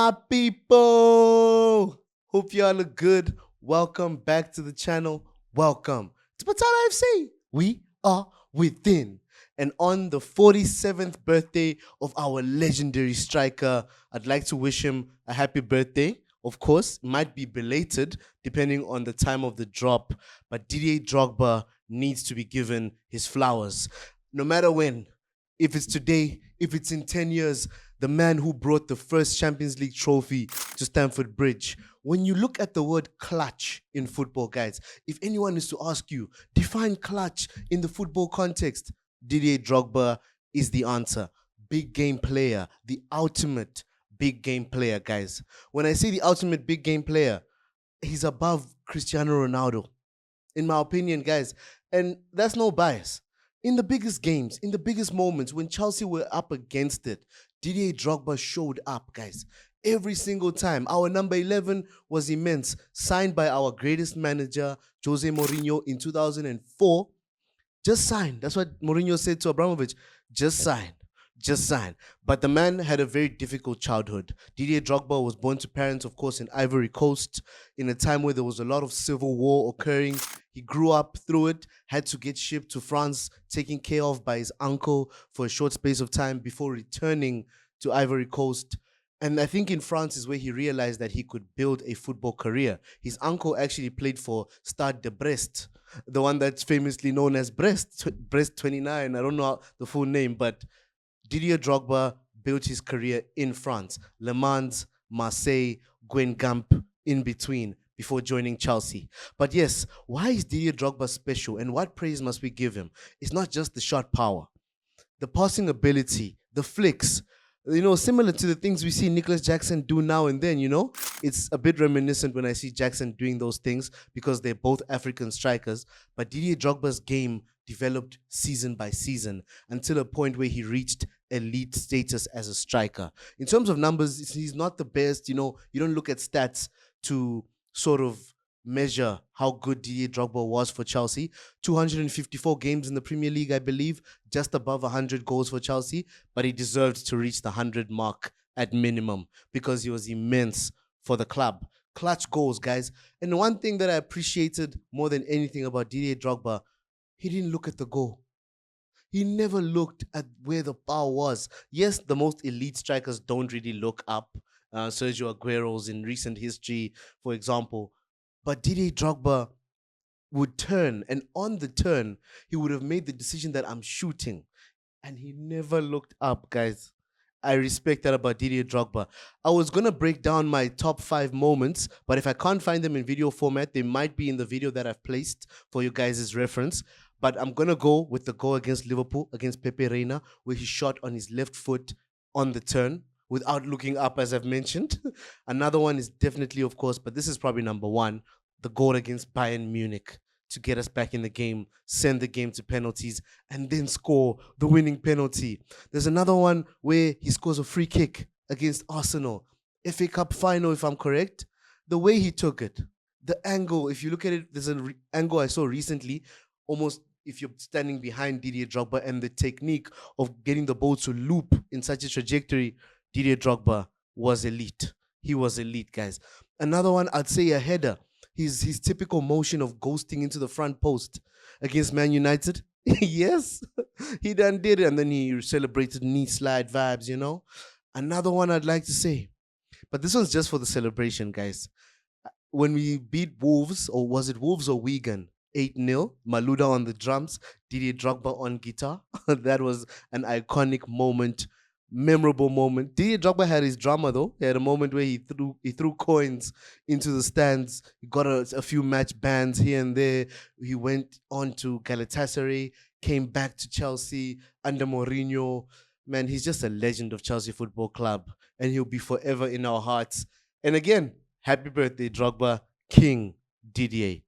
My people, hope y'all look good. Welcome back to the channel. Welcome to Patala FC. We are within. And on the 47th birthday of our legendary striker, I'd like to wish him a happy birthday. Of course, it might be belated depending on the time of the drop, but Didier Drogba needs to be given his flowers. No matter when, if it's today, if it's in 10 years, the man who brought the first Champions League trophy to Stamford Bridge. When you look at the word clutch in football, guys, if anyone is to ask you, define clutch in the football context, Didier Drogba is the answer. Big game player, the ultimate big game player, guys. When I say the ultimate big game player, he's above Cristiano Ronaldo, in my opinion, guys. And that's no bias. In the biggest games, in the biggest moments, when Chelsea were up against it, Didier Drogba showed up, guys. Every single time. Our number 11 was immense, signed by our greatest manager, Jose Mourinho, in 2004. Just sign. That's what Mourinho said to Abramovich. Just sign. Just sign. But the man had a very difficult childhood. Didier Drogba was born to parents, of course, in Ivory Coast, in a time where there was a lot of civil war occurring. He grew up through it, had to get shipped to France, taken care of by his uncle for a short space of time before returning to Ivory Coast. And I think in France is where he realized that he could build a football career. His uncle actually played for Stade de Brest, the one that's famously known as Brest 29. I don't know the full name, but Didier Drogba built his career in France. Le Mans, Marseille, Guingamp, in between, before joining Chelsea. But yes, why is Didier Drogba special and what praise must we give him? It's not just the shot power, the passing ability, the flicks, similar to the things we see Nicholas Jackson do now and then, It's a bit reminiscent when I see Jackson doing those things because they're both African strikers. But Didier Drogba's game developed season by season until a point where he reached elite status as a striker. In terms of numbers, he's not the best. You don't look at stats to sort of measure how good Didier Drogba was for Chelsea. 254 games in the Premier League, I believe, just above 100 goals for Chelsea, but he deserved to reach the 100 mark at minimum because he was immense for the club. Clutch goals, guys. And one thing that I appreciated more than anything about Didier Drogba, he didn't look at the goal. He never looked at where the power was. Yes, the most elite strikers don't really look up. Sergio Aguero's in recent history, for example. But Didier Drogba would turn, and on the turn, he would have made the decision that I'm shooting. And he never looked up, guys. I respect that about Didier Drogba. I was going to break down my top 5 moments, but if I can't find them in video format, they might be in the video that I've placed for you guys' reference. But I'm going to go with the goal against Liverpool, against Pepe Reina, where he shot on his left foot on the turn without looking up, as I've mentioned. Another one is definitely, of course, but this is probably number 1, the goal against Bayern Munich to get us back in the game, send the game to penalties, and then score the winning penalty. There's another one where he scores a free kick against Arsenal. FA Cup final, if I'm correct. The way he took it, the angle, if you look at it, there's an angle I saw recently, almost if you're standing behind Didier Drogba, and the technique of getting the ball to loop in such a trajectory, Didier Drogba was elite. He was elite, guys. Another one, I'd say a header. His typical motion of ghosting into the front post against Man United. Yes, he done did it. And then he celebrated knee slide vibes, Another one I'd like to say, but this one's just for the celebration, guys. When we beat Wolves, or was it Wolves or Wigan? 8-0, Maluda on the drums, Didier Drogba on guitar. That was an iconic moment. Memorable moment. Didier Drogba had his drama though. He had a moment where he threw coins into the stands. He got a few match bans here and there. He went on to Galatasaray, came back to Chelsea under Mourinho. Man, he's just a legend of Chelsea Football Club, and he'll be forever in our hearts. And again, happy birthday, Drogba, King Didier.